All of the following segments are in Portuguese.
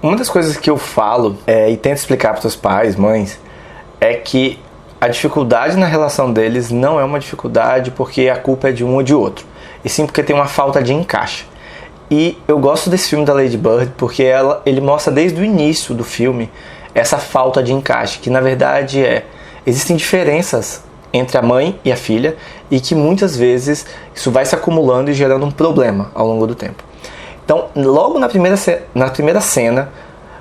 Uma das coisas que eu falo e tento explicar para os pais, mães, é que a dificuldade na relação deles não é uma dificuldade porque a culpa é de um ou de outro, e sim porque tem uma falta de encaixe. E eu gosto desse filme da Lady Bird porque ele mostra desde o início do filme essa falta de encaixe, que na verdade existem diferenças entre a mãe e a filha e que muitas vezes isso vai se acumulando e gerando um problema ao longo do tempo. Então, logo na primeira cena,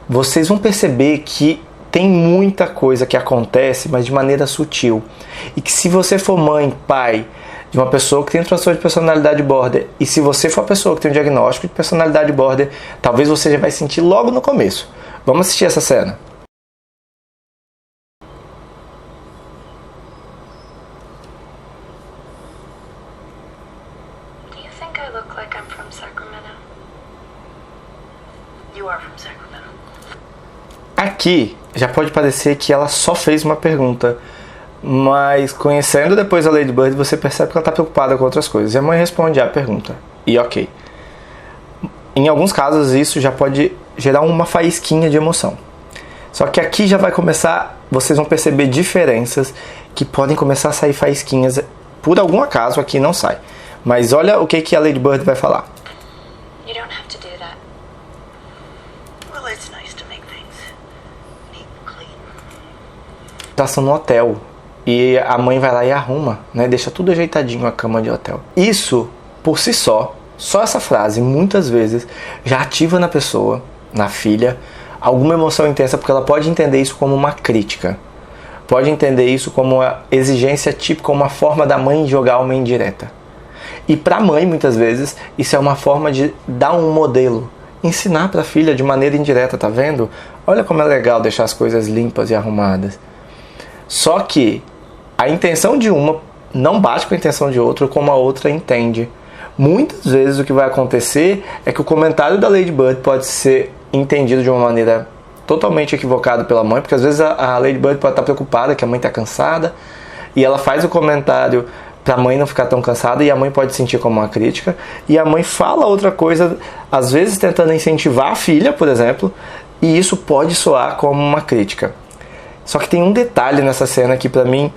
vocês vão perceber que tem muita coisa que acontece, mas de maneira sutil. E que se você for mãe, pai de uma pessoa que tem transtorno de personalidade border, e se você for a pessoa que tem um diagnóstico de personalidade border, talvez você já vai sentir logo no começo. Vamos assistir essa cena. Do you think I look like I'm from Sacramento? You are from Sacramento. Aqui já pode parecer que ela só fez uma pergunta, mas conhecendo depois a Lady Bird, você percebe que ela está preocupada com outras coisas. E a mãe responde a pergunta. E ok. Em alguns casos isso já pode gerar uma faísquinha de emoção. Só que aqui já vai começar, vocês vão perceber diferenças que podem começar a sair faísquinhas. Por algum acaso aqui não sai. Mas olha o que a Lady Bird vai falar. You don't have to do that. Well, it's nice to make things neat and clean. Elas estão no hotel e a mãe vai lá e arruma, né? Deixa tudo ajeitadinho a cama de hotel. Isso, por si só essa frase, muitas vezes, já ativa na pessoa, na filha, alguma emoção intensa, porque ela pode entender isso como uma crítica. Pode entender isso como uma exigência típica, uma forma da mãe jogar uma indireta. E para a mãe, muitas vezes, isso é uma forma de dar um modelo, ensinar para a filha de maneira indireta, tá vendo? Olha como é legal deixar as coisas limpas e arrumadas. Só que a intenção de uma não bate com a intenção de outra, como a outra entende. Muitas vezes o que vai acontecer é que o comentário da Lady Bird pode ser entendido de uma maneira totalmente equivocada pela mãe, porque às vezes a Lady Bird pode estar preocupada que a mãe está cansada e ela faz o comentário para a mãe não ficar tão cansada e a mãe pode sentir como uma crítica, e a mãe fala outra coisa, às vezes tentando incentivar a filha, por exemplo, e isso pode soar como uma crítica. Só que tem um detalhe nessa cena que para mim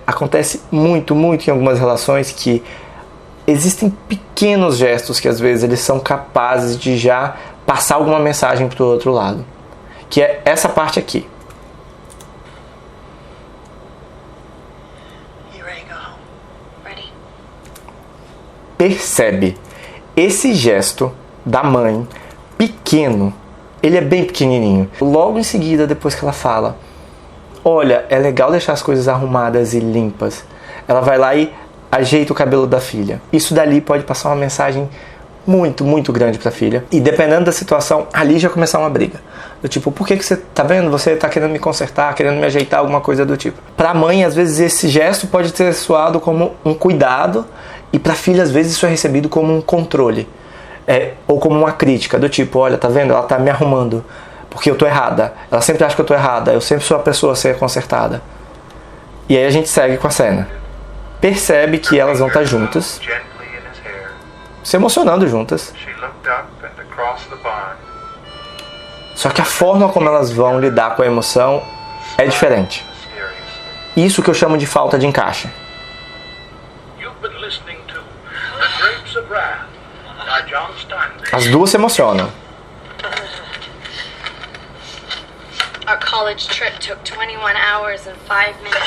acontece muito em algumas relações, que existem pequenos gestos que às vezes eles são capazes de já passar alguma mensagem para o outro lado, que é essa parte aqui. Percebe? Esse gesto da mãe, pequeno, ele é bem pequenininho. Logo em seguida, depois que ela fala, olha, é legal deixar as coisas arrumadas e limpas, ela vai lá e ajeita o cabelo da filha. Isso dali pode passar uma mensagem muito grande para a filha. E dependendo da situação, ali já começar uma briga. Do tipo, por que você tá vendo? Você tá querendo me consertar, querendo me ajeitar, alguma coisa do tipo. Para a mãe, às vezes, esse gesto pode ter soado como um cuidado, e para a filha, às vezes, isso é recebido como um controle. Ou como uma crítica, do tipo, olha, tá vendo? Ela tá me arrumando porque eu tô errada. Ela sempre acha que eu tô errada. Eu sempre sou a pessoa a ser consertada. E aí a gente segue com a cena. Percebe que elas vão estar juntas, se emocionando juntas. Só que a forma como elas vão lidar com a emoção é diferente. Isso que eu chamo de falta de encaixe. As duas se emocionam. Our college trip took 21 hours and 5 minutes.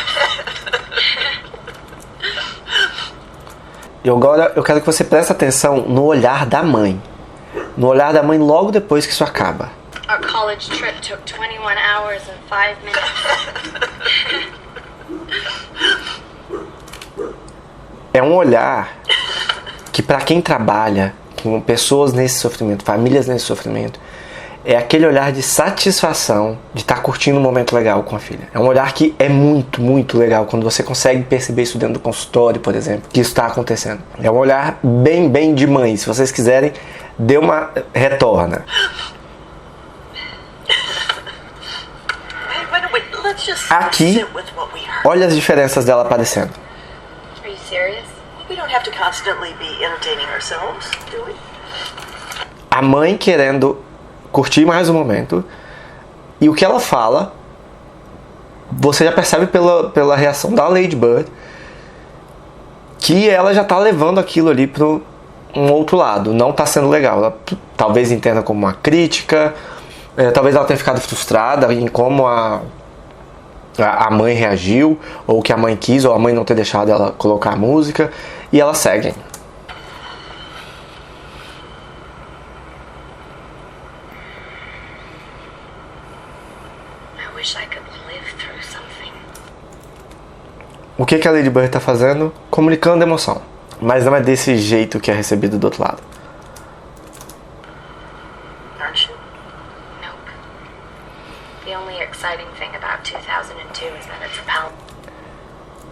E agora eu quero que você preste atenção no olhar da mãe. No olhar da mãe logo depois que isso acaba. Our college trip took 21 hours and 5 minutes. É um olhar que, para quem trabalha com pessoas nesse sofrimento, famílias nesse sofrimento, é aquele olhar de satisfação de estar curtindo um momento legal com a filha. É um olhar que é muito legal quando você consegue perceber isso dentro do consultório, por exemplo, que isso está acontecendo. É um olhar bem de mãe. Se vocês quiserem, dê uma retorna. Aqui, olha as diferenças dela aparecendo. Are you serious? We don't have to constantly be entertaining ourselves, do we? A mãe querendo curtir mais o momento. E o que ela fala, você já percebe pela reação da Lady Bird que ela já tá levando aquilo ali para um outro lado. Não tá sendo legal. Ela talvez entenda como uma crítica, talvez ela tenha ficado frustrada em como a mãe reagiu, ou o que a mãe quis, ou a mãe não ter deixado ela colocar a música, e ela segue. I wish I could live through something. O que a Lady Bird está fazendo? Comunicando emoção. Mas não é desse jeito que é recebido do outro lado. Aren't you? Nope. The only exciting thing about 2002 is that it's a pal.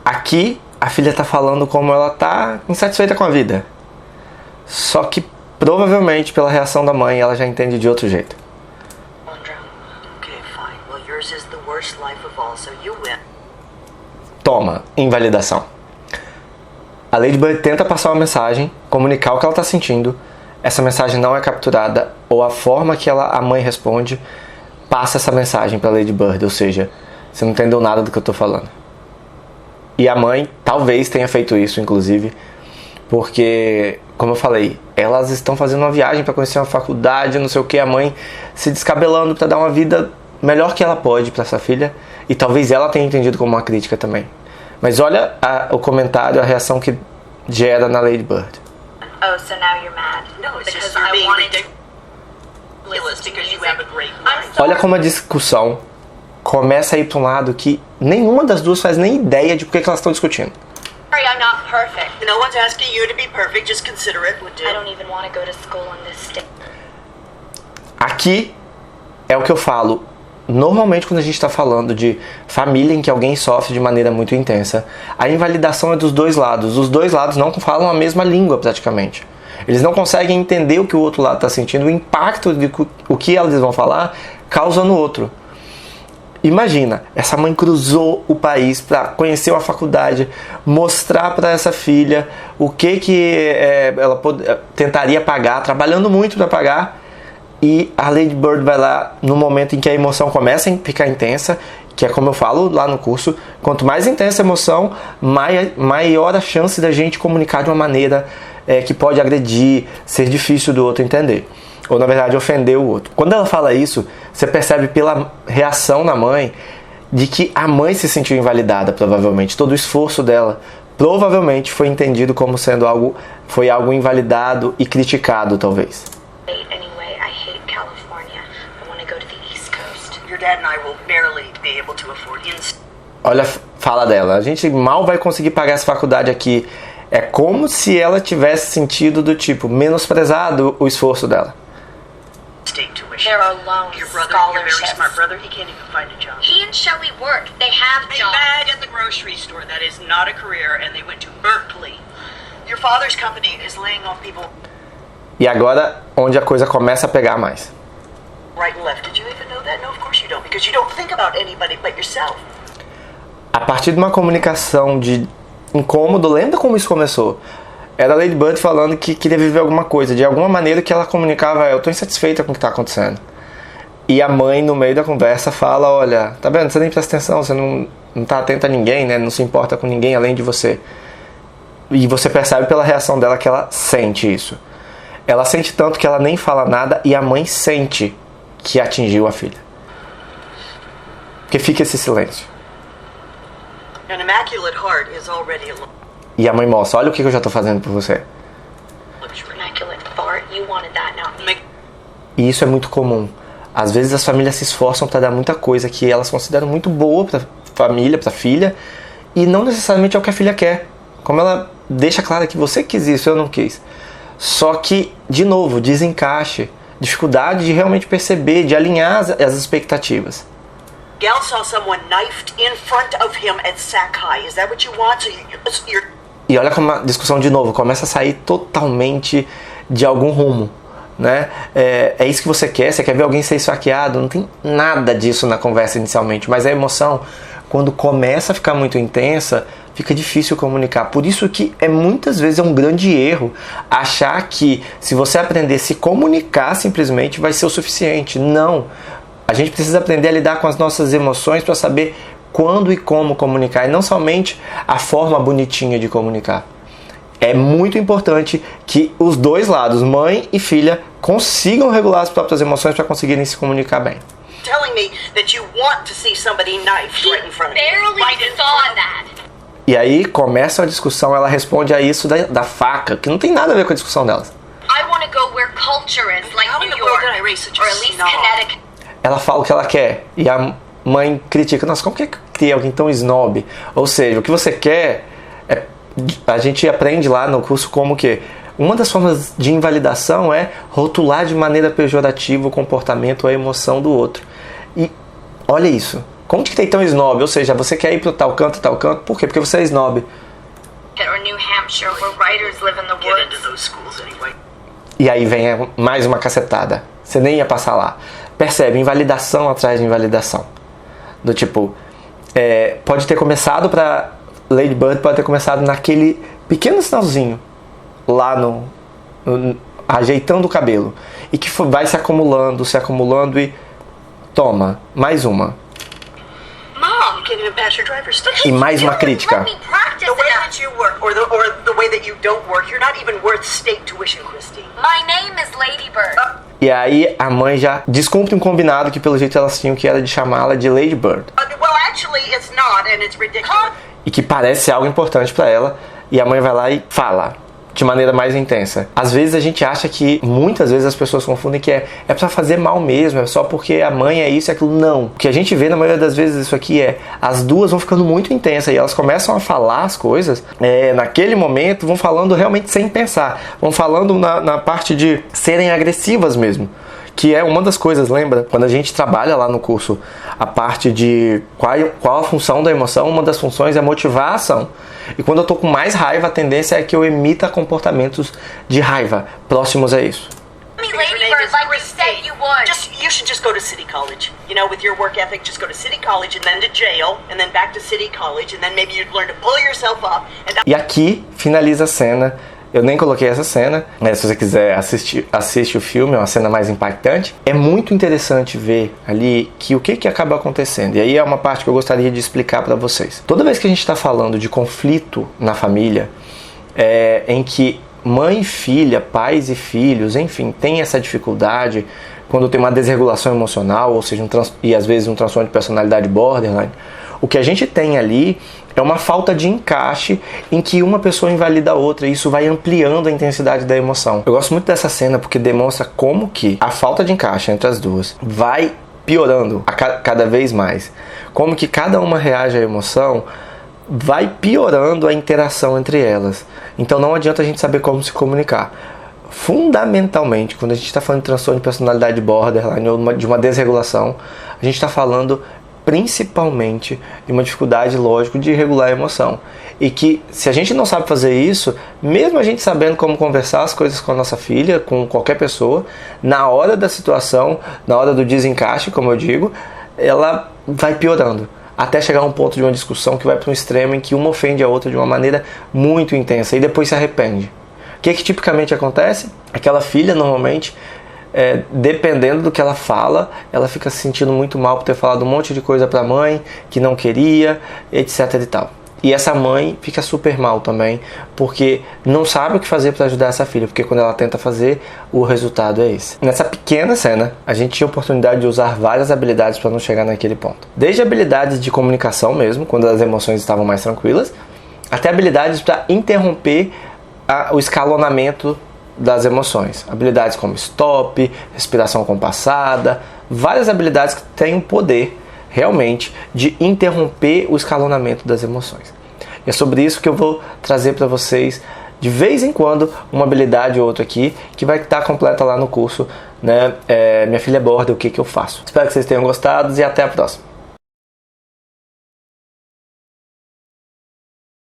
Aqui, a filha está falando como ela está insatisfeita com a vida. Só que, provavelmente, pela reação da mãe, ela já entende de outro jeito. Okay, fine. Well, yours is the worst life of all, so you win. Toma, invalidação. A Lady Bird tenta passar uma mensagem, comunicar o que ela está sentindo. Essa mensagem não é capturada, ou a forma que a mãe responde passa essa mensagem para Lady Bird, ou seja, você não entendeu nada do que eu estou falando. E a mãe talvez tenha feito isso, inclusive, porque, como eu falei, elas estão fazendo uma viagem para conhecer uma faculdade, não sei o que, a mãe se descabelando para dar uma vida melhor que ela pode para essa filha, e talvez ela tenha entendido como uma crítica também. Mas olha o comentário, a reação que gera na Lady Bird. Oh, so now you're mad? No, it's Because just you're I being wanted ridiculous because you have a great I'm mind. sorry. Olha como a discussão começa a ir para um lado que nenhuma das duas faz nem ideia de por que elas estão discutindo. Sorry, I'm not perfect. No one's asking you to be perfect, just consider it would do. I don't even want to go to school in this state. Aqui é o que eu falo. Normalmente, quando a gente está falando de família em que alguém sofre de maneira muito intensa, a invalidação é dos dois lados. Os dois lados não falam a mesma língua, praticamente. Eles não conseguem entender o que o outro lado está sentindo, o impacto de o que eles vão falar causa no outro. Imagina, essa mãe cruzou o país para conhecer uma faculdade, mostrar para essa filha o que ela tentaria pagar, trabalhando muito para pagar. E a Lady Bird vai lá no momento em que a emoção começa a ficar intensa, que é como eu falo lá no curso, quanto mais intensa a emoção, maior a chance da gente comunicar de uma maneira que pode agredir, ser difícil do outro entender. Ou na verdade ofender o outro. Quando ela fala isso, você percebe pela reação da mãe de que a mãe se sentiu invalidada, provavelmente. Todo o esforço dela provavelmente foi entendido como sendo algo invalidado e criticado, talvez. Anyway, I hate California. I want to go to the East Coast. Your dad and I will barely be able to afford Olha a fala dela. A gente mal vai conseguir pagar essa faculdade aqui. É como se ela tivesse sentido do tipo, menosprezado o esforço dela. state tuition. There are loans, Your brother, your very scholarships. smart brother, he can't even find a job. He and Shelly work. They have They jobs. bag at the grocery store. That is not a career, and they went to Berkeley. Your father's company is laying off people E agora, onde a coisa começa a pegar mais. right and left. Did you even know that? No, of course you don't, because you don't think about anybody but yourself. A partir de uma comunicação de incômodo, lembra como isso começou? Era a Lady Bird falando que queria viver alguma coisa. De alguma maneira que ela comunicava, eu tô insatisfeita com o que tá acontecendo. E a mãe, no meio da conversa, fala, olha, tá vendo? Você nem presta atenção, você não tá atenta a ninguém, né? Não se importa com ninguém além de você. E você percebe pela reação dela que ela sente isso. Ela sente tanto que ela nem fala nada e a mãe sente que atingiu a filha. Porque fica esse silêncio. An immaculate heart is already a E a mãe mostra, olha o que eu já tô fazendo por você. luxury. Immaculate fart. You wanted that, not me. E isso é muito comum. Às vezes as famílias se esforçam para dar muita coisa que elas consideram muito boa para família, para filha, e não necessariamente é o que a filha quer. Como ela deixa claro que você quis isso, eu não quis. Só que, de novo, desencaixe, dificuldade de realmente perceber, de alinhar as expectativas. Gal saw someone knifed in front of him at Sakai. Is that what you want? So you're E olha como a discussão, de novo, começa a sair totalmente de algum rumo. Né? É isso que você quer ver alguém ser esfaqueado? Não tem nada disso na conversa inicialmente, mas a emoção, quando começa a ficar muito intensa, fica difícil comunicar. Por isso que muitas vezes é um grande erro achar que se você aprender a se comunicar simplesmente vai ser o suficiente. Não. A gente precisa aprender a lidar com as nossas emoções para saber quando e como comunicar, e não somente a forma bonitinha de comunicar. É muito importante que os dois lados, mãe e filha, consigam regular as próprias emoções para conseguirem se comunicar bem. Telling me that you want to see somebody knifed right in front of you. Barely Right in saw front of that. E aí começa a discussão, ela responde a isso da faca, que não tem nada a ver com a discussão delas. I want to go where culture is, like How in New the world York, did I raise such a or at least snob? Connecticut. Ela fala o que ela quer e a mãe critica. Nossa, como que é que tem alguém tão snob? Ou seja, o que você quer, a gente aprende lá no curso como que uma das formas de invalidação é rotular de maneira pejorativa o comportamento ou a emoção do outro. E olha isso. Como que tem tão snob? Ou seja, você quer ir para tal canto, por quê? Porque você é snob. Or New Hampshire, where writers live in the Get into woods. those schools anyway. E aí vem mais uma cacetada. Você nem ia passar lá. Percebe? Invalidação atrás de invalidação. Do tipo, pode ter começado para Lady Bird, pode ter começado naquele pequeno sinalzinho lá ajeitando o cabelo. E que vai se acumulando e toma, mais uma. Mom, you can't even pass your driver's test. E mais uma Let crítica. me practice The way enough. that you work, or the way that you don't work, you're not even worth state tuition, Christine. My name is Lady Bird. E aí a mãe já descumpre um combinado que pelo jeito elas tinham, que era de chamá-la de Lady Bird. Well, actually, it's not, and it's ridiculous. E que parece algo importante pra ela, e a mãe vai lá e fala de maneira mais intensa. Às vezes a gente acha que, muitas vezes as pessoas confundem que é pra fazer mal mesmo, é só porque a mãe é isso e aquilo. Não. O que a gente vê na maioria das vezes isso aqui as duas vão ficando muito intensas e elas começam a falar as coisas, naquele momento vão falando realmente sem pensar, vão falando na parte de serem agressivas mesmo. Que é uma das coisas, lembra? Quando a gente trabalha lá no curso a parte de qual a função da emoção, uma das funções é motivar a ação. E quando eu tô com mais raiva, a tendência é que eu emita comportamentos de raiva próximos a isso. Me, Lady Bird, like you said you would. You should just go to City College. You know, with your work ethic, just go to City College and then to jail, and then back to City College, and then maybe you'd learn to pull yourself up. E aqui finaliza a cena. Eu nem coloquei essa cena, se você quiser assiste o filme, é uma cena mais impactante. É muito interessante ver ali que o que acaba acontecendo. E aí é uma parte que eu gostaria de explicar para vocês. Toda vez que a gente está falando de conflito na família, em que mãe e filha, pais e filhos, enfim, tem essa dificuldade, quando tem uma desregulação emocional, ou seja, e às vezes um transtorno de personalidade borderline, o que a gente tem ali é uma falta de encaixe em que uma pessoa invalida a outra, e isso vai ampliando a intensidade da emoção. Eu gosto muito dessa cena porque demonstra como que a falta de encaixe entre as duas vai piorando cada vez mais. Como que cada uma reage à emoção vai piorando a interação entre elas. Então não adianta a gente saber como se comunicar. Fundamentalmente, quando a gente está falando de transtorno de personalidade borderline ou de uma desregulação, a gente está falando principalmente de uma dificuldade, lógico, de regular a emoção. E que, se a gente não sabe fazer isso, mesmo a gente sabendo como conversar as coisas com a nossa filha, com qualquer pessoa, na hora da situação, na hora do desencaixe, como eu digo, ela vai piorando. Até chegar a um ponto de uma discussão que vai para um extremo em que uma ofende a outra de uma maneira muito intensa e depois se arrepende. O que tipicamente acontece? Aquela filha, normalmente, dependendo do que ela fala, ela fica se sentindo muito mal por ter falado um monte de coisa pra mãe que não queria, etc e tal. E essa mãe fica super mal também, porque não sabe o que fazer para ajudar essa filha, porque quando ela tenta fazer, o resultado é esse. Nessa pequena cena, a gente tinha a oportunidade de usar várias habilidades para não chegar naquele ponto. Desde habilidades de comunicação mesmo, quando as emoções estavam mais tranquilas, até habilidades para interromper o escalonamento das emoções. Habilidades como stop, respiração compassada, várias habilidades que têm o poder realmente de interromper o escalonamento das emoções. E é sobre isso que eu vou trazer para vocês de vez em quando uma habilidade ou outra aqui, que vai estar completa lá no curso, né? Minha filha borda, o que eu faço. Espero que vocês tenham gostado e até a próxima.